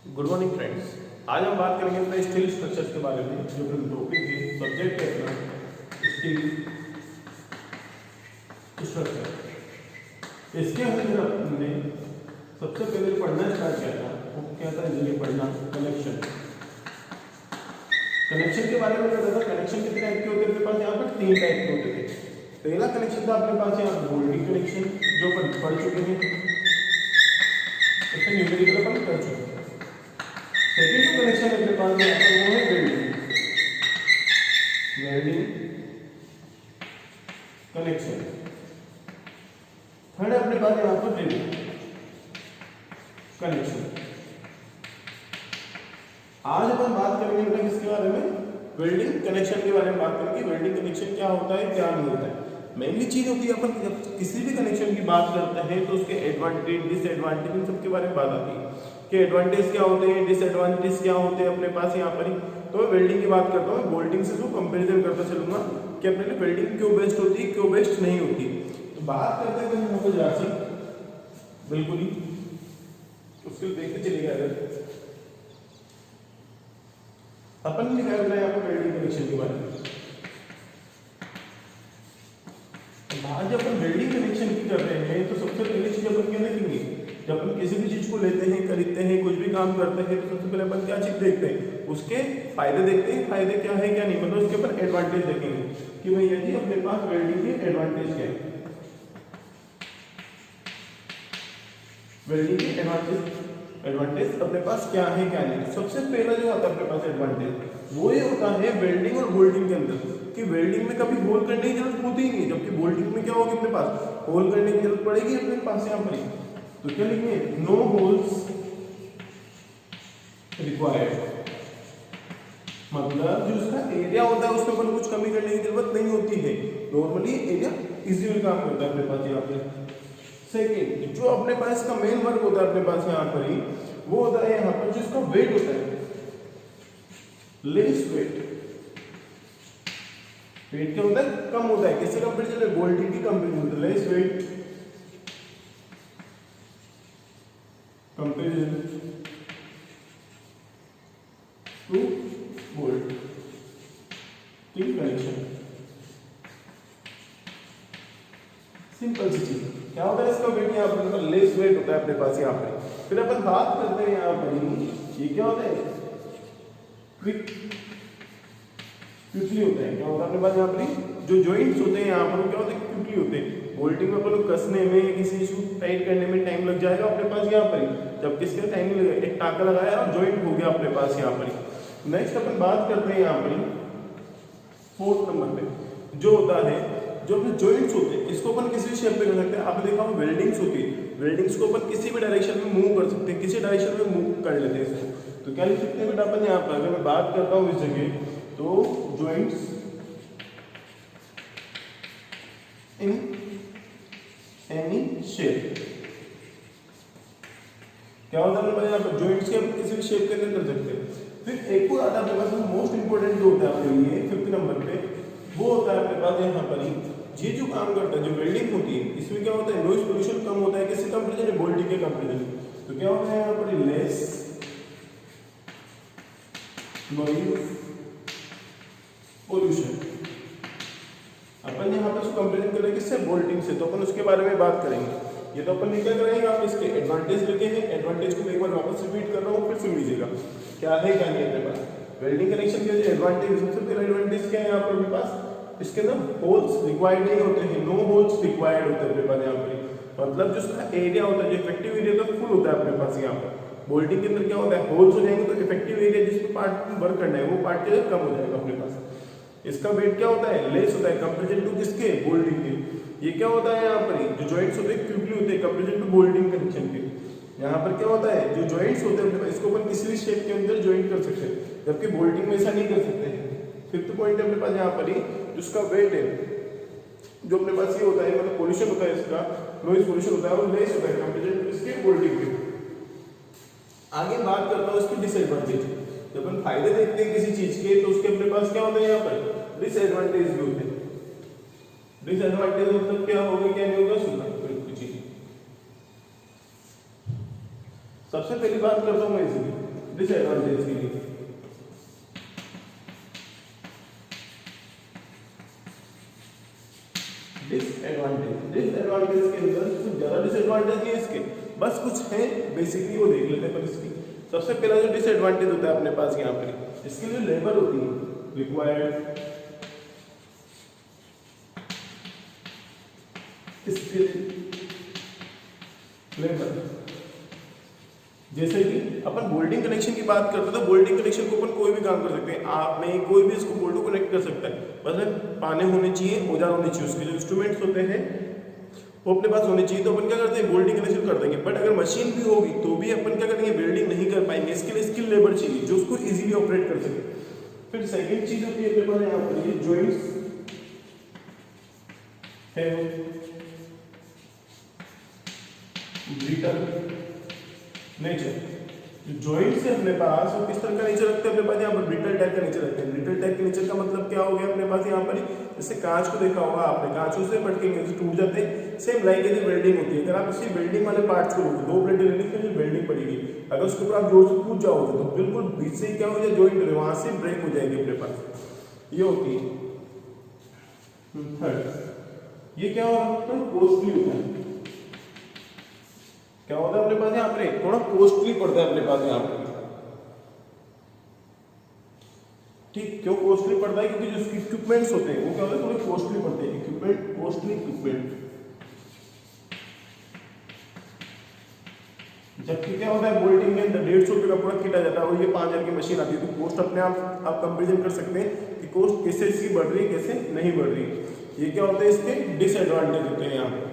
Good morning friends. आज हम बात करेंगे अपने स्टील स्ट्रक्चर्स के बारे में। जो अपना टॉपिक है, सब्जेक्ट है अपना स्टील स्ट्रक्चर। इसके अंदर हमने सबसे पहले पढ़ना स्टार्ट किया था, वो क्या था, इसलिए पढ़ना कनेक्शन। कनेक्शन के बारे में क्या था, कनेक्शन कितने टाइप के होते हैं अपने पास, यहाँ पर 3 टाइप के होते थे। पहला कनेक्शन था अपने पास यहाँ बोल्टिंग कनेक्शन, जो अपन पढ़ चुके हैं, इसमें न्यूमेरिकल अपन कर चुके हैं। सेकेंड जो कनेक्शन है अपने पास यहाँ पर वो है वेल्डिंग कनेक्शन। थर्ड अपने पास यहाँ पर रिंग कनेक्शन। आज अपन बात करेंगे बेटा किसके बारे में, वेल्डिंग कनेक्शन के बारे में बात करेंगे। वेल्डिंग कनेक्शन क्या होता है, क्या नहीं होता है। मेनली चीज होती है, अपन जब किसी भी कनेक्शन की बात करते हैं तो उसके एडवांटेज डिसएडवांटेज इन सब के बारे में बात आती है कि एडवांटेज क्या होते हैं, डिसएडवांटेज क्या होते हैं अपने पास यहाँ पर ही। तो मैं वेल्डिंग की बात करता हूँ, बोल्टिंग से जो कंपेरिजन करता चलूंगा कि अपने लिए वेल्डिंग क्यों बेस्ट होती है, क्यों बेस्ट नहीं होती। तो बात करते हैं यहाँ पर जरा सी बिल्कुल ही उसको देखते चलेगा। अगर अपन लिखा है यहाँ पर वेल्डिंग कनेक्शन के बारे में, आज जब अपन वेल्डिंग कनेक्शन की कर रहे हैं तो सबसे पहली चीज अपन क्या देखेंगे, जब अपन किसी भी चीज को लेते हैं, खरीदते हैं, कुछ भी काम करते हैं तो सबसे पहले अपन क्या चीज देखते हैं, उसके फायदे देखते हैं। फायदे क्या है क्या नहीं, मतलब उसके ऊपर एडवांटेज देखेंगे कि भैया जी अपने पास वेल्डिंग के एडवांटेज क्या है। वेल्डिंग के एडवांटेज अपने पास क्या है क्या नहीं। सबसे पहला जो आता है अपने पास एडवांटेज वो ये होता है वेल्डिंग और बोल्टिंग के अंदर कि वेल्डिंग में कभी होल करने की जरूरत होती ही नहीं, जबकि बोल्टिंग में क्या होगी, अपने पास होल करने की जरूरत पड़ेगी अपने पास यहाँ पर। तो क्या लिखेंगे, नो होल्स रिक्वायर्ड, मतलब जो उसका एरिया होता है उसमें अपन कुछ कमी करने की जरूरत नहीं होती है। नॉर्मली एरिया इजीली काम करता है अपने पास यहाँ पे। सेकेंड जो अपने पास का मेन वर्क होता है अपने पास यहाँ पर ही, वो होता है यहाँ पर जिसका वेट होता है, लेस वेट। वेट क्या होता है, कम होता है। किससे कंपेरिजन में, बोल्टिंग की कंपेरिजन होता है। Less weight comparison to bolt connection. Simple सी चीज क्या होता है, इसका वेट यहाँ पर लेस वेट होता है अपने पास यहाँ पे। फिर अपन बात करते हैं यहाँ पर ये क्या होता है, क्विकली होता है। क्या होता है अपने पास यहाँ पर जो जॉइंट्स होते हैं यहाँ पर क्या होते हैं, क्विकली होते हैं। बोल्टिंग में अपन कसने में, किसी चीज को टाइट करने में टाइम लग जाएगा अपने पास यहाँ पर, जब किसके टाइम नहीं लगेगा, एक टाका लगाया और जॉइंट हो गया अपने पास यहाँ पर। नेक्स्ट अपन बात करते हैं यहाँ पर 4th नंबर पे जो होता है, जो अपने जॉइंट्स होते हैं, इसको अपन किसी भी शेप में कर सकते हैं। आपने देखा होगा वेल्डिंग्स होती है, वेल्डिंग्स को अपन किसी भी डायरेक्शन में मूव कर सकते हैं, किसी डायरेक्शन में मूव कर लेते हैं इसको। तो क्या लिख सकते हैं बेटा अपन यहाँ पर, अगर मैं बात करता हूँ इस जगह, तो जॉइंट्स इन एनी शेप। क्या होता है यहाँ पर, जॉइंट्स के हम किसी भी शेप के अंदर कर सकते हैं। फिर एक और आता है अपने पास मोस्ट इंपोर्टेंट जो होता है अपने लिए 5th नंबर पे, वो होता है अपने पास यहाँ पर ही ये जो काम करता है, जो वेल्डिंग होती है, इसमें क्या होता है, नॉइज पोल्यूशन कम होता है। किससे कंपेरिजन है, बोल्टिंग के कंपेरिजन। तो क्या होता है यहाँ पर, लेस नॉइज पोल्यूशन। अपन यहाँ पर कंपेरिजन करेंगे किससे, बोल्टिंग से। तो अपन उसके बारे में बात करेंगे। ये तो अपन निकल करेंगे, आप इसके एडवांटेज लिखे हैं। एडवांटेज को मैं एक बार वापस रिपीट कर रहा हूँ, फिर सुन लीजिएगा क्या है क्या नहीं है अपने पास। वेल्डिंग कनेक्शन के एडवांटेज, सबसे पहला एडवांटेज क्या है यहाँ पर अपने पास, इसके अंदर होल्स रिक्वायर्ड नहीं होते हैं, नो होल्स रिक्वायर्ड होते हैं अपने पास यहाँ पर। मतलब जो उसका एरिया होता है, जो इफेक्टिव एरिया होता है, फुल होता है अपने पास यहाँ पर। बोल्टिंग के अंदर क्या होता है, होल्स हो जाएंगे तो इफेक्टिव एरिया जिसमें पार्ट वर्क करना है वो पार्ट जो कम हो जाएगा अपने पास। इसका वेट क्या होता है, लेस होता है कंपेरिजन टू किसके, बोल्टिंग के। ये क्या होता है यहाँ पर, जो जॉइंट्स होते हैं क्विकली होते हैं कंपेरिजन टू बोल्टिंग कनेक्शन के। यहाँ पर क्या होता है, जो जॉइंट्स होते हैं इसको अपन किसी भी शेप के अंदर जॉइंट कर सकते हैं, जबकि बोल्टिंग में ऐसा नहीं कर सकते हैं। 5th पॉइंट है अपने पास यहाँ पर ही, जिसका वेट है, जो अपने पास ये होता है, मतलब पोल्यूशन होता है, इसका नॉइज पोल्यूशन होता है, वो लेस होता है कंपेरिजन टू इसके बोल्टिंग के। आगे बात करता हूँ इसकी डिसएडवांटेज। जब अपन फायदे देखते हैं किसी चीज के, तो उसके अपने पास क्या होता है, यहाँ पर डिसएडवांटेज भी होते हैं। डिसएडवांटेज मतलब क्या होगा क्या नहीं होगा, सुनना कुछ चीज। सबसे पहली बात करता हूँ मैं इसकी, डिसएडवांटेज के लिए। डिसएडवांटेज के अंदर कुछ ज्यादा डिसएडवांटेज नहीं है इसके, बस कुछ है बेसिकली वो देख लेते हैं। पर इसकी सबसे पहला जो डिसएडवांटेज होता है अपने पास यहाँ पर, इसके लिए लेबर होती है रिक्वायर्ड स्किल लेबर। जैसे कि अपन बोल्टिंग कनेक्शन की बात करते हैं तो बोल्टिंग कनेक्शन को अपन कोई भी काम कर सकते हैं, आप में कोई भी इसको बोल्ट को कनेक्ट कर सकता है, बस पाने होने चाहिए, औजार होने चाहिए, उसके जो इंस्ट्रूमेंट्स होते हैं वो अपने पास होने चाहिए। तो अपन क्या करते हैं बोल्टिंग कनेक्शन कर देंगे। बट अगर मशीन भी होगी तो भी अपन क्या करेंगे वेल्डिंग नहीं कर पाएंगे, इसके लिए स्किल लेबर चाहिए जो उसको इजीली ऑपरेट कर सके। फिर सेकंड चीज होती है अपने पास यहाँ पर ये जॉइंट्स है ब्रिटल नेचर। जो जॉइंट्स है अपने पास वो किस तरह का नेचर रखते हैं अपने पास यहाँ पर ब्रिटल टाइप का नेचर रखते हैं। ब्रिटल टाइप के नेचर का मतलब क्या हो गया अपने पास यहाँ पर, जैसे कांच को देखा होगा आपने, कांचों से पटकेंगे तो टूट जाते हैं, सेम लाइक एज वेल्डिंग होती है। अगर आप इसी वेल्डिंग वाले पार्ट्स को दो ब्लेड लेने के लिए वेल्डिंग पड़ेगी, अगर उसके ऊपर आप जोर से कूद जाओगे तो बिल्कुल बीच से क्या हो जाए जॉइंट वहां से ब्रेक हो जाएगी अपने पास, ये होती है। ये क्या होता है कॉस्टली होता है, क्या होता है अपने पास यहाँ पे थोड़ा कॉस्टली पड़ता है अपने पास यहाँ पे। ठीक, क्यों कॉस्टली पड़ता है, क्योंकि जो इसके इक्विपमेंट्स होते हैं वो क्या होते हैं थोड़े कॉस्टली पड़ते हैं, इक्विपमेंट कॉस्टली इक्विपमेंट। जबकि क्या होता है बोल्टिंग के अंदर 150 रुपये का प्रोडक्ट किट आ जाता है और ये 5000 की मशीन आती है, तो कॉस्ट अपने आप कंपेरिजन कर सकते हैं कि कॉस्ट कैसे इसकी बढ़ रही है कैसे नहीं बढ़ रही है। ये क्या होता है इसके डिसएडवांटेज होते हैं यहाँ पे।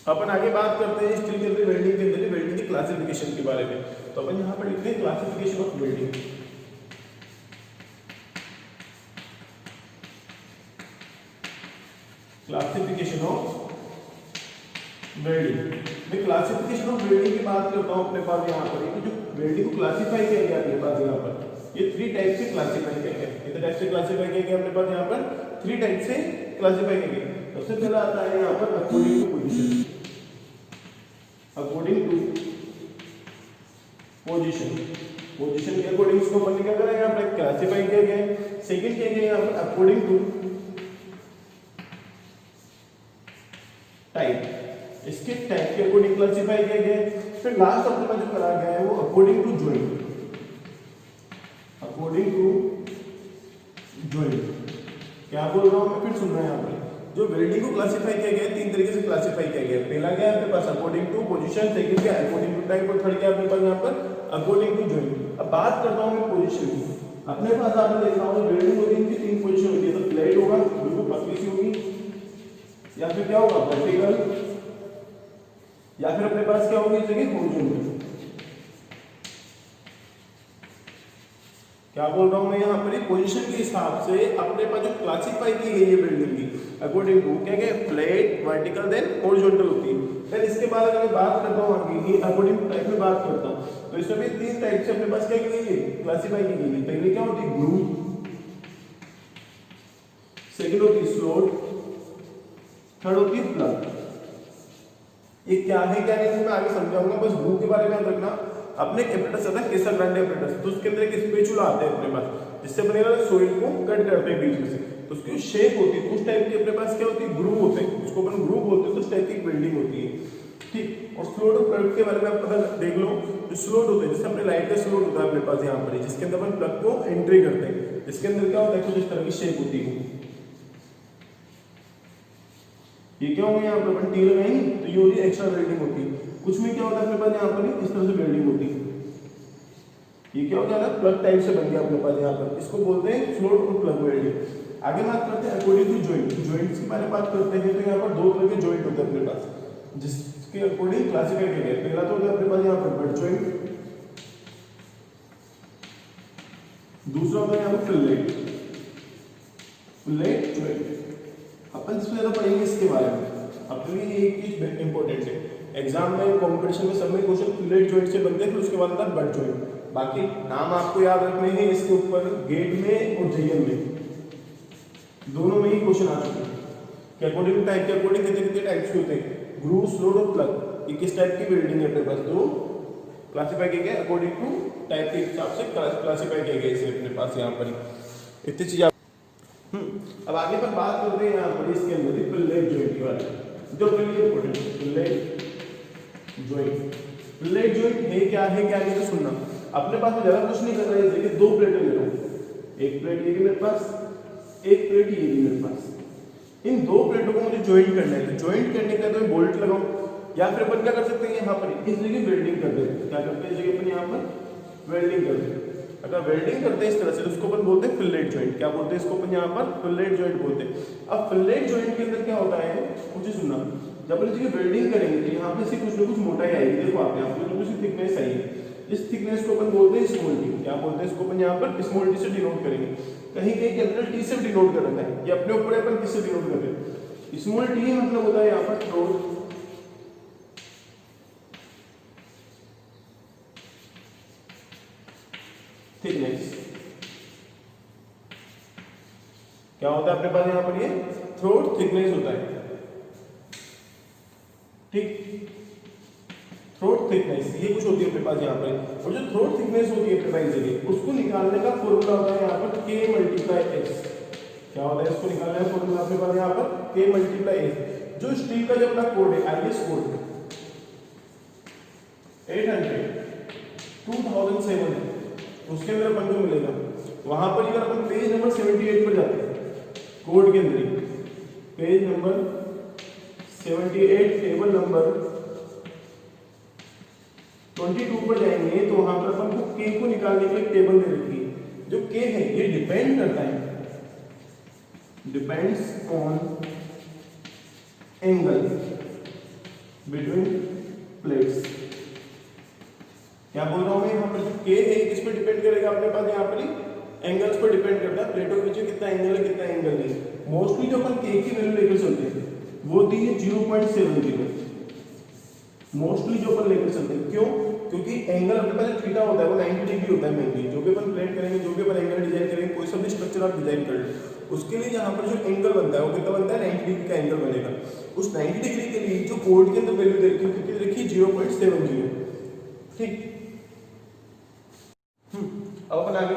अपन आगे बात करते हैं स्टील के अंदर वेल्डिंग के अंदर वेल्डिंग की क्लासिफिकेशन के बारे में। तो अपन यहाँ पर लिखते हैं classification of welding. Classification of welding. मैं क्लासिफिकेशन ऑफ वेल्डिंग की बात करता हूँ अपने पास यहाँ पर, जो वेल्डिंग को क्लासिफाई किया गया अपने पास यहाँ पर, ये 3 टाइप से क्लासिफाई किया गया। कितने टाइप से क्लासिफाई किया गया अपने पास यहाँ पर 3 टाइप से क्लासिफाई किया गया। सबसे पहला आता है यहाँ पर according to position. According to position, position के अकॉर्डिंग इसको अपन क्या करेंगे यहाँ पर क्लासिफाई किया गया है। सेकंड किया गया यहाँ पर अकॉर्डिंग टू टाइप, इसके टाइप के अकॉर्डिंग क्लासिफाई किया गया है। फिर लास्ट अपने पास जो करा गया है वो according to joint. According to joint क्या बोल रहा हूँ मैं, फिर सुन रहे हैं यहाँ पर। जो वेल्डिंग को क्लासिफाई किया गया है 3 तरीके से क्लासिफाई किया गया है। पहला क्या है अपने पास अकॉर्डिंग टू पोजीशन, सेकंड क्या अकॉर्डिंग टू टाइप और थर्ड क्या अपने पास यहाँ पर अकॉर्डिंग टू जॉइंट। अब बात करता हूँ मैं पोजीशन की। अपने पास आपने देखा होगा वेल्डिंग होती है 3 पोजीशन होती है, तो फ्लैट होगा बिल्कुल पतली सी होगी, या फिर क्या होगा वर्टिकल, या फिर अपने पास क्या होगी जगह हॉरिजॉन्टल। क्या बोल रहा हूं मैं यहाँ पर पोजीशन के हिसाब से अपने पास जो क्लासिफाई की गई है बिल्डिंग की अकॉर्डिंग टू क्या क्या फ्लैट, वर्टिकल देन हॉरिजॉन्टल होती है। फिर इसके बाद अगर मैं बात करता हूँ आगे ये अकॉर्डिंग टू टाइप में बात करता हूँ, तो इसमें भी 3 टाइप से अपने पास क्या की गई है क्लासिफाई की गई है। पहले क्या होती है ग्रूव, सेकंड होती है स्लोट, थर्ड होती है प्लग। ये क्या है क्या नहीं मैं आगे समझाऊंगा, बस ग्रूव के बारे में याद रखना। अपने एपरेटस आता है केसर ग्रांडे एपरेटस, तो उसके अंदर एक स्पेचुला आता है अपने पास, जिससे बनेगा सोइल को कट करते हैं बीच में से, तो उसकी शेप होती है उस टाइप की अपने पास क्या होती है ग्रूव होते हैं, उसको अपन ग्रूव बोलते हैं, तो उस टाइप की बिल्डिंग होती है। ठीक, और स्लोट और प्लग के बारे में आप पता देख लो। जो स्लोट होते हैं जैसे अपने लाइट का स्लोट होता है अपने पास यहाँ पर, जिसके अंदर अपन प्लग को एंट्री करते हैं, जिसके अंदर क्या होता है कुछ इस तरह की शेप होती है। ये क्या होगा यहाँ पर अपन टी लगाएंगे तो ये होती है एक्स्ट्रा वेल्डिंग होती है। कुछ में क्या होता है अपने पास यहाँ पर इस तरह से वेल्डिंग होती है। ये क्या हो गया ना प्लग टाइप से बन गया अपने पास यहाँ पर, इसको बोलते हैं स्लोट और प्लग वेल्डिंग। आगे बात करते हैं अकॉर्डिंग टू जॉइंट। जॉइंट्स के बारे में बात करते हैं तो यहाँ पर 2 तरह के जॉइंट होते हैं अपने पास, जिसके अकॉर्डिंग क्लासिफाई किया गया। पहला तो होता है अपने पास यहाँ पर बट जॉइंट, दूसरा होता है यहाँ पर फिलेट। फिलेट जॉइंट अपन इसमें ज्यादा पढ़ेंगे इसके बारे में, अपने लिए एक चीज इंपॉर्टेंट है। एग्जाम में कंपटीशन में सब में क्वेश्चन फिलेट जॉइंट से बनते हैं, फिर उसके बाद आता है बट जॉइंट। बाकी नाम आपको याद रखने हैं इसके ऊपर, गेट में और जेईएम में दोनों में ही क्वेश्चन आ चुके हैं कि अकॉर्डिंग टू टाइप के अकॉर्डिंग कितने कितने टाइप्स के होते हैं ग्रूव, स्लोट और प्लग। ये किस टाइप की बिल्डिंग है अपने पास, 2 क्लासीफाई किया गया अकॉर्डिंग टू टाइप के हिसाब से क्लासीफाई किया गया इसे अपने पास यहाँ पर इतनी चीज। अब आगे पर बात करते हैं यहाँ पर इसके अंदर फिलेट जॉइंट वाले, जो very important fillet joint. Fillet joint है क्या नहीं तो सुनना, अपने पास में ज्यादा कुछ नहीं कर रहा है। देखिए दो प्लेटें ले रहा हूँ, एक प्लेट ये मेरे पास, एक प्लेट ये भी मेरे पास। इन दो प्लेटों को मुझे जॉइंट करना है, तो जॉइंट करने का तो मैं बोल्ट लगाऊं, या फिर अपन क्या कर सकते हैं यहाँ पर इस जगह वेल्डिंग कर देते हैं। क्या करते हैं इस जगह अपन यहाँ पर वेल्डिंग कर देते हैं। अगर वेल्डिंग करते हैं इस तरह से तो उसको अपन बोलते हैं फिलेट जॉइंट। क्या बोलते हैं इसको अपन यहाँ पर फिलेट जॉइंट बोलते हैं। अब फिलेट जॉइंट के अंदर क्या होता है, मुझे सुनना, जब अपन इसकी वेल्डिंग करेंगे तो यहाँ पे से कुछ ना कुछ मोटाई आएगी। देखो आप यहाँ पे कुछ थिकनेस आएगी, इस थिकनेस को अपन बोलते हैं स्मॉल टी। क्या बोलते हैं इसको अपन यहाँ पर स्मॉल टी से डिनोट करेंगे। कहीं कहीं कैपिटल टी से डिनोट कर रखा है, ये अपने ऊपर अपन किससे डिनोट कर रहे हैं। स्मॉल टी मतलब होता है यहाँ पर थ्रोट थिकनेस। क्या होता है अपने पास यहाँ पर, ये थ्रोट थिकनेस होता है, ठीक, थ्रोट थिकनेस ये कुछ होती है अपने पास यहाँ पर। और जो थ्रोट थिकनेस होती है अपने पास जगह, उसको निकालने का फॉर्मूला होता है यहाँ पर K × S। क्या होता है इसको निकालने का फॉर्मूला अपने पास यहाँ पर K × S। जो स्टील का जो अपना कोड है IS कोड 800 2007 है, उसके अंदर अपन को मिलेगा। वहां पर अगर अपन पेज नंबर 78 पर जाते हैं, कोड के अंदर पेज नंबर 78 टेबल नंबर 22 पर जाएंगे तो वहां पर अपन को K को निकालने के लिए टेबल दे रखी है। जो K है ये डिपेंड करता है, depends on angle between plates. क्या बोल रहा हूं मैं, यहाँ पर जो K है किस पर डिपेंड करेगा अपने पास यहाँ पर एंगल्स पर डिपेंड करता है। प्लेटों के बीच कितना एंगल है कितना एंगल नहीं। मोस्टली जो अपन K की वैल्यू लेकर चलते हैं वो दी है 0.70। मोस्टली जो अपन लेकर चलते हैं, क्यों, क्योंकि एंगल अपने पास थीटा होता है वो 90 डिग्री होता है मेनली। जो भी अपन प्लेट करेंगे, जो भी अपन एंगल डिजाइन करेंगे, कोई सा भी स्ट्रक्चर आप डिजाइन कर ले, उसके लिए यहाँ पर जो एंगल बनता है वो कितना बनता है, 90 डिग्री का एंगल बनेगा। उस 90 डिग्री के लिए जो कोड के अंदर वैल्यू कितनी रखी, 0.70, ठीक। अब अपन आगे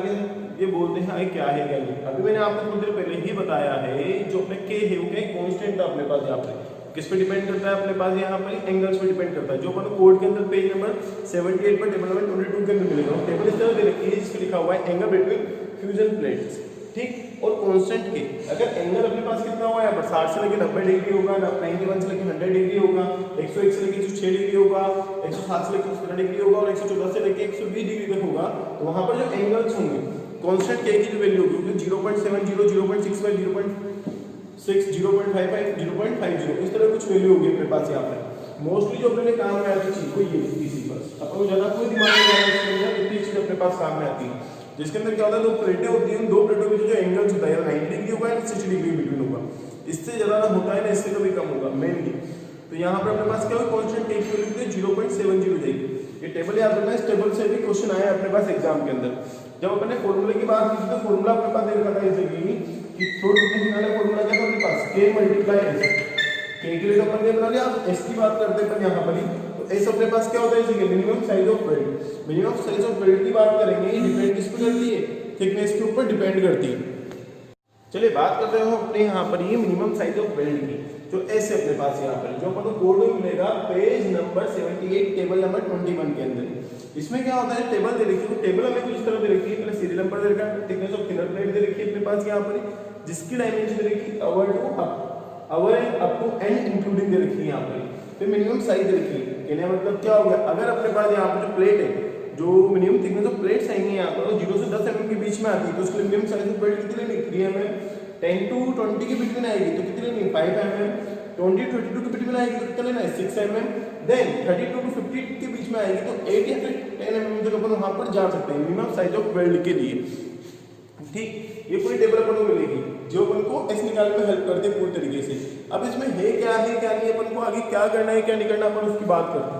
ये बोलते हैं आगे क्या है क्या नहीं। अभी मैंने आपको थोड़ी देर पहले ही बताया है जो अपने K है वो क्या कांस्टेंट था अपने पास। यहाँ पे किस पे डिपेंड करता है अपने पास, यहाँ पर एंगल्स पे डिपेंड करता है। जो अपन कोड के अंदर पेज नंबर 78 पर टेबल नंबर 22 के अंदर मिलेगा। टेबल इस तरह दे रखी है जिसमें लिखा हुआ है एंगल बिटवीन फ्यूजन प्लेट्स, ठीक। और कांस्टेंट K, अगर एंगल अपने पास कितना हुआ है, 60 से लेकर 90 डिग्री होगा, 91 से लेकर 100 डिग्री होगा, 101 से लेकर 106 डिग्री होगा, 107 से लेकर 117 डिग्री होगा और 114 से लेकर 120 डिग्री तक होगा। तो वहां पर जो एंगल्स होंगे कांस्टेंट K की जो वैल्यू होगी 0.70, 0.65, 0.6, 0.55, 0.50 इस तरह कुछ वैल्यू होगी अपने पास यहाँ पर। मोस्टली जो अपने काम में आती चीज वो ये इसी बस, अपन ज्यादा कोई दिमाग में लगाना इसके अंदर, इतनी चीज अपने पास काम में आती है। जिसके अंदर क्या होता है, दो प्लेटें होती हैं, दो प्लेटों के बीच जो एंगल्स होता है 90 डिग्री होगा या 60 डिग्री बिटवीन होगा। इससे ज्यादा ना होता है ना इससे कभी कम होगा मेनली। तो यहाँ पर अपने पास क्या होगा, कांस्टेंट K की वैल्यू 0.70 जाएगी। ये टेबल याद रखना, इस टेबल से भी क्वेश्चन आया अपने पास एग्जाम के अंदर। जब अपने फॉर्मूले की बात की तो फॉर्मूला अपने पास दे रखा था इस जगह कि थ्रोट थिकनेस वाला फॉर्मूला क्या था अपने पास, K × S। K के लिए तो अपन ने बना लिया, अब S की बात करते हैं अपन यहाँ पर ही। तो S अपने पास क्या होता है इसी minimum size of weld. Minimum size of weld की बात करेंगे, डिपेंड किस पर करती है, थिकनेस के ऊपर डिपेंड करती है। चलिए बात करते हैं अपने यहाँ पर ये मिनिमम साइज ऑफ वेल्ड की, जो S है अपने पास यहाँ पर, जो अपन को कोड में मिलेगा पेज नंबर 78 टेबल नंबर 21 के अंदर। इसमें क्या होता है, टेबल दे रखी है, तो टेबल हमें कुछ इस तरह दे रखी है, पहले सीरियल नंबर दे रखा है, थिकनेस ऑफ थिनर प्लेट दे रखी है अपने पास यहाँ पर, जिसकी डायमेंशन दे रखी है our to our and up to end including दे रखी है यहाँ पर। फिर मिनिमम साइज दे रखी है, कहने का मतलब क्या हो गया, अगर अपने पास यहाँ पर जो प्लेट है, जो मिनिमम थिकनेस ऑफ प्लेट्स आएंगी यहाँ पर 0 से 10 mm के बीच में आती है, तो उसके लिए मिनिमम साइज ऑफ प्लेट कितनी लेनी, 3 mm। 10 to 20 के बीच में आएगी तो कितनी लेनी, 5 mm। 20 to 22 के बीच में आएगी तो कितना लेना है, 6 mm। देन 32 to 50 के बीच में आएगी तो 8 या फिर 10 mm तक अपन वहां पर जा सकते हैं मिनिमम साइज ऑफ वेल्ड के लिए, ठीक। ये पूरी टेबल अपन को मिलेगी जो अपन को एस निकालने में हेल्प करते हैं पूरी तरीके से। अब इसमें है क्या नहीं, अपन को आगे क्या करना है क्या नहीं करना, अपन उसकी बात करते हैं।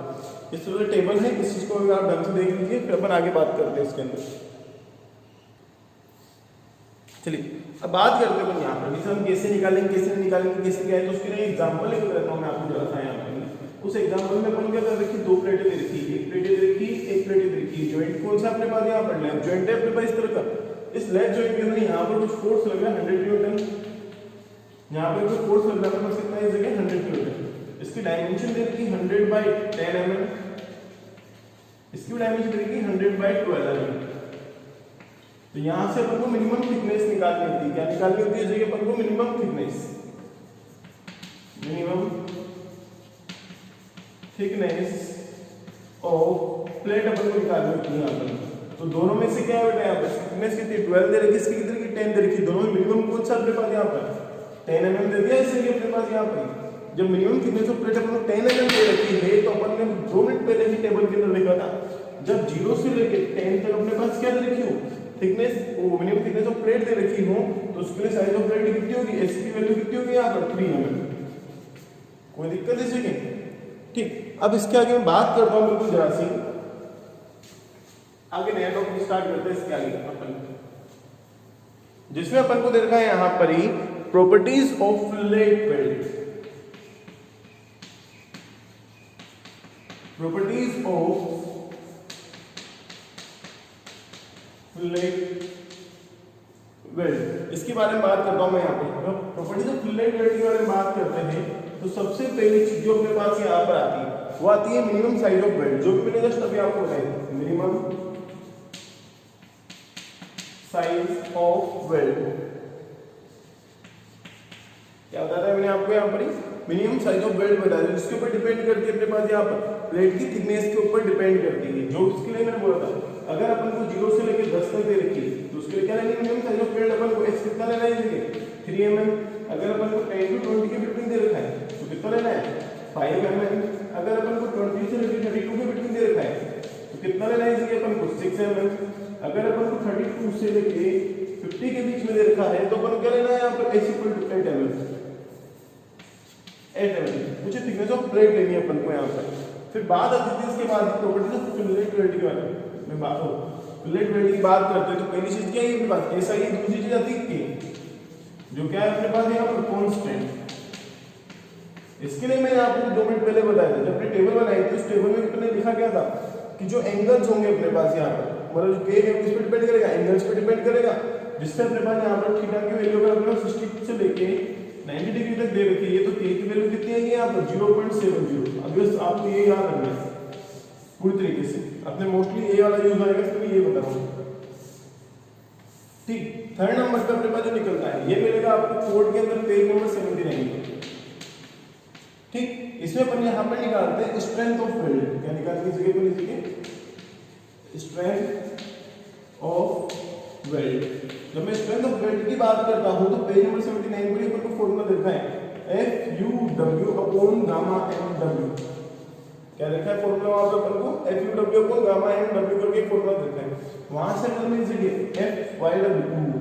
इस तरह टेबल है, इस चीज को आप ढंग से देख लीजिए, फिर अपन आगे बात करते हैं इसके अंदर। चलिए अब बात करते हैं अपन यहाँ पर हम कैसे निकालेंगे कैसे नहीं निकालेंगे कैसे क्या है, तो उसके लिए एग्जांपल लेकर रहता हूँ मैं आपको जरा सा यहाँ पर। उस एग्जांपल में अपन क्या कर रखी, दो प्लेटें दे रखी, एक प्लेट दे रखी, एक देखिए जॉइंट कौन सा अपने पास यहाँ पर लेफ्ट जॉइंट है अपने पास इस तरह का। इस लेफ्ट जॉइंट के अंदर यहाँ पर कुछ फोर्स लग रहा है 100 न्यूटन, यहाँ पर कुछ फोर्स लग रहा है कितना इस जगह 100 न्यूटन। इसकी डायमेंशन दे रखी 100/10 mm, इसकी डायमेंशन दे रखी 100/12 mm। तो यहाँ से अपन को मिनिमम थिकनेस निकालनी होती है। क्या निकालनी होती है इस जगह अपन को? Minimum thickness, minimum thickness of plate अपन को निकालनी होती है यहाँ पर। तो दोनों में से क्या है बेटा, यहाँ पर थिकनेस कितनी 12 दे रखी, इसकी कितनी की 10 दे रखी। दोनों में मिनिमम कौन सा अपने पास यहाँ पर 10 mm दे दिया इससे अपने पास यहाँ पर। जब मिनिमम थिकनेस ऑफ प्लेट अपन को 10 mm दे रखी है तो अपन ने 2 मिनट पहले ही टेबल के अंदर देखा था, जब 0 से लेके 10 तक अपने पास क्या दे रखी हो थिकनेस, वो मिनिमम थिकनेस ऑफ प्लेट दे रखी हो, तो उसके लिए साइज ऑफ प्लेट कितनी होगी, एस की वैल्यू कितनी होगी यहाँ पर 3 mm। कोई दिक्कत है इसमें? ठीक। अब इसके आगे मैं बात करता हूँ बिल्कुल जरा सी, आगे नया टॉपिक स्टार्ट करते हैं इसके आगे अपन, जिसमें अपन को दे रखा है यहाँ पर ही properties of fillet weld. Properties of fillet weld, इसके बारे में बात करता हूं मैं यहाँ पे। प्रॉपर्टीज ऑफ फिलेट वेल्ड के बारे में बात करते हैं तो सबसे पहली चीज जो अपने पास यहाँ पर आती है वो आती है मिनिमम साइज ऑफ वेल्ड, जो कि मैंने जस्ट अभी आपको बताया मिनिमम साइज ऑफ वेल्ड। क्या बताया था मैंने आपको यहाँ पर? मिनिमम साइज ऑफ वेल्ड बताया, जिसके ऊपर डिपेंड करती है अपने पास यहाँ पर प्लेट की थिकनेस के ऊपर डिपेंड करती है। जो इसके लिए मैंने बोला था अगर अपन को 0 से लेकर 10 तक दे रखी है तो उसके लिए क्या लेना है मिनिमम साइज ऑफ वेल्ड अपन को एस कितना लेना है 3 mm। अगर अपन को 10 to 20 के बिटवीन दे रखा है तो कितना लेना है 5 mm। अगर अपन को 20 से लेकर 32 के बिटवीन दे रखा है तो कितना लेना है इसके अपन को 6 mm। अगर अपन को 32 से लेकर 50 के बीच में दे रखा है तो अपन को क्या लेना है यहाँ पर s = 8 mm। 8 mm मुझे थिकनेस ऑफ प्लेट लेनी है अपन को यहाँ पर। फिर बात आती है इसके बाद प्रॉपर्टीज ऑफ फिलेट वेल्ड के बारे में बात हो, फिलेट वेल्ड की बात करते हैं तो पहली चीज क्या है अपने पास ऐसा ही, दूसरी चीज आती है जो क्या है अपने पास यहाँ पर कांस्टेंट। इसके लिए मैंने आपको 2 मिनट पहले बताया था, जब अपनी टेबल बनाई थी उस टेबल में मैंने लिखा क्या था कि जो एंगल्स होंगे अपने पास यहाँ पर, मतलब जो के है किस पे डिपेंड करेगा, एंगल्स पे डिपेंड करेगा। जिससे अपने पास यहाँ पर थीटा की वैल्यू अगर अपने 60 से लेके 90 डिग्री तक दे रखी है तो के की वैल्यू कितनी आएगी यहाँ पर 0.70। अब बस आपको ये याद रखना है पूरी तरीके से, अपने मोस्टली ए वाला यूज आएगा इसमें ये बता रहा हूँ। ठीक, थर्ड नंबर पे अपने पास जो निकलता है ये मिलेगा आपको कोड के अंदर पेज नंबर 79। ठीक, इसमें अपन यहाँ पर निकालते हैं स्ट्रेंथ ऑफ वेल्ड। क्या निकालते हैं जगह पर लिखिए स्ट्रेंथ ऑफ वेल्ड। जब मैं स्ट्रेंथ ऑफ वेल्ड की बात करता हूं तो पेज नंबर 79 पर अपन को फॉर्मूला देखा है FUW/γ/MW। क्या देखा है फॉर्मूला वहां पे अपन को FUW/γ/MW करके फॉर्मूला देखा है। वहां से अपन ने जगह FYW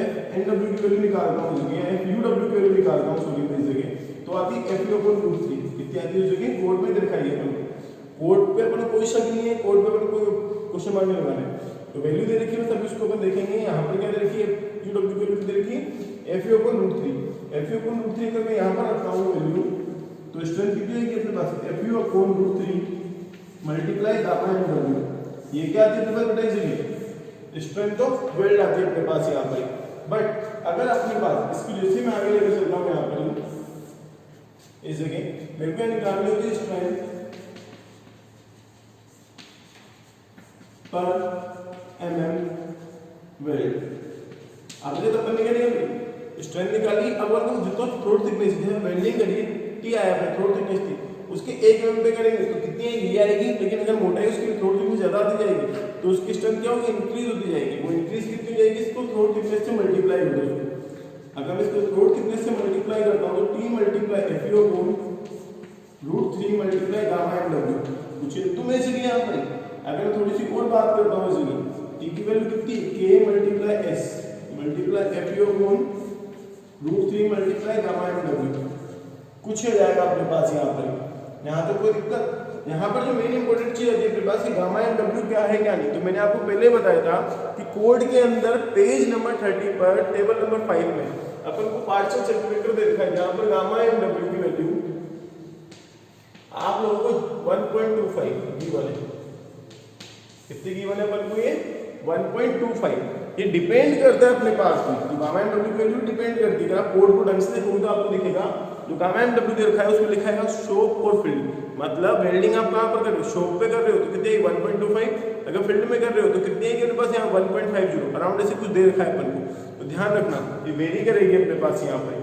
FNW की वैल्यू निकालता हूं, जगह FUW की वैल्यू निकालता हूं सॉरी इस जगह तो आती है FU/√3। कितनी आती है जगह कोड में दिखाई है अपन को। कोड पे अपन कोई शक नहीं है, कोड पे अपन को क्वेश्चन मार्क नहीं लगाना है। तो वैल्यू दे रखी है तब इसको अपन देखेंगे। यहाँ पर क्या दे रखी है FUW की वैल्यू दे रखी है FU/√3। FU/√3 अगर मैं यहाँ पर रखता हूँ वैल्यू तो स्ट्रेंथ कितनी है अपने पास FU/√3 multiply gamma and W। ये क्या आती है अपने पास बेटा जगह स्ट्रेंथ ऑफ वेल्ड आती है अपने पास यहाँ पर। बट अगर अपने पास इसकी जैसे मैं आगे लेकर चलता हूँ यहाँ पर इस जगह मेरे को निकालनी होती है स्ट्रेंथ पर mm वेल्ड। अब जब अपन निकाली स्ट्रेंथ निकाली, अब अपन जितना थ्रोट थिकनेस है वेल्डिंग करिए टी आया है थ्रोट थिकनेस थी उसके 1 mm पे करेंगे तो कितनी ये आएगी। लेकिन अगर मोटाई उसकी थ्रोट थिकनेस ज्यादा आती जाएगी तो उसकी स्ट्रेंथ क्या होगी इंक्रीज होती जाएगी। वो इंक्रीज कितनी जाएगी इसको थ्रोट थिकनेस से मल्टीप्लाई कर दो। अगर मैं इसको थ्रोट थिकनेस से मल्टीप्लाई करता हूं तो T × FU/√3 multiply gamma and W कुछ तो मैं इसलिए यहां पर अगर थोड़ी सी और बात करता हूं इसलिए T की वैल्यू कितनी K × S multiply FU/√3 multiply gamma and W कुछ हो जाएगा अपने पास यहाँ पर। यहाँ तो कोई दिक्कत, यहाँ पर जो मेन इंपॉर्टेंट चीज है अपने पास कि गामा एंड W क्या है क्या नहीं। तो मैंने आपको पहले बताया था कि कोड के अंदर पेज नंबर 30 पर टेबल नंबर 5 में अपन को पार्शियल सेंटीमीटर दे रखा है जहां पर गामा एंड W की वैल्यू आप लोगों को 1.25 दी वाले कितनी गिवन है अपन को ये 1.25। ये डिपेंड करता है अपने पास भी, जो gamma M W value depend करती है। अगर आप कोड को ढंग से देखोगे तो आपको दिखेगा जो गामा एम डब्ल्यू दे रखा है उसमें लिखा है शॉप और फील्ड, मतलब वेल्डिंग आप कहाँ पर कर रहे हो, शॉप पे कर रहे हो तो कितने 1.25, अगर फील्ड में कर रहे हो तो कितने है अपने पास यहाँ 1.50, अराउंड ऐसे कुछ दे रखा है अपन को। तो ध्यान रखना ये वेरी करेगी अपने पास यहाँ पर।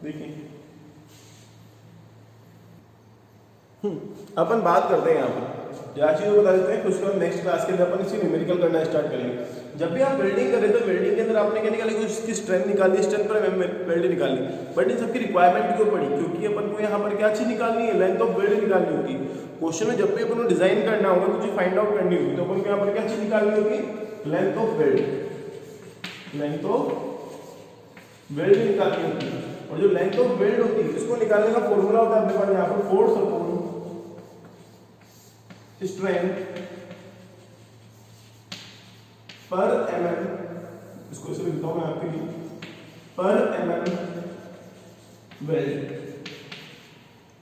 देखिए अपन बात करते हैं यहाँ पर या चीज बता देते हैं, उसके बाद नेक्स्ट क्लास के अंदर अपन इसी न्यूमेरिकल करना स्टार्ट करेंगे। जब भी आप वेल्डिंग करें तो वेल्डिंग के अंदर आपने क्या निकाली, उसकी स्ट्रेंथ निकाली, स्ट्रेंथ पर वेल्ड निकाली, बट इन सबकी रिक्वायरमेंट क्यों पड़ी, क्योंकि अपन को यहाँ पर क्या चीज निकालनी है, लेंथ ऑफ वेल्ड निकालनी होगी। क्वेश्चन में जब भी अपन को डिजाइन करना होगा कुछ फाइंड आउट करनी होगी तो अपन को यहाँ पर क्या चीज निकालनी होगी, length of weld, length of weld निकालनी होगी। और जो लेंथ ऑफ वेल्ड होती है इसको निकालने का फॉर्मूला होता है अपने पास यहाँ पर फोर्स अपॉन स्ट्रेंथ पर mm, इसको इसे लिखता हूं मैं आपके लिए, पर mm वेल्ड।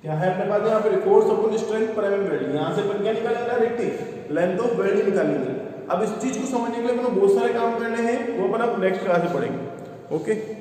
क्या है अपने पास यहाँ पे फोर्स अपॉन स्ट्रेंथ पर mm वेल्ड। यहाँ से अपन क्या निकालेंगे, डायरेक्ट लेंथ ऑफ वेल्ड निकालेंगे। अब इस चीज को समझने के लिए अपन बहुत सारे काम करने हैं, वो अपन अब नेक्स्ट क्लास में पढ़ेंगे। ओके।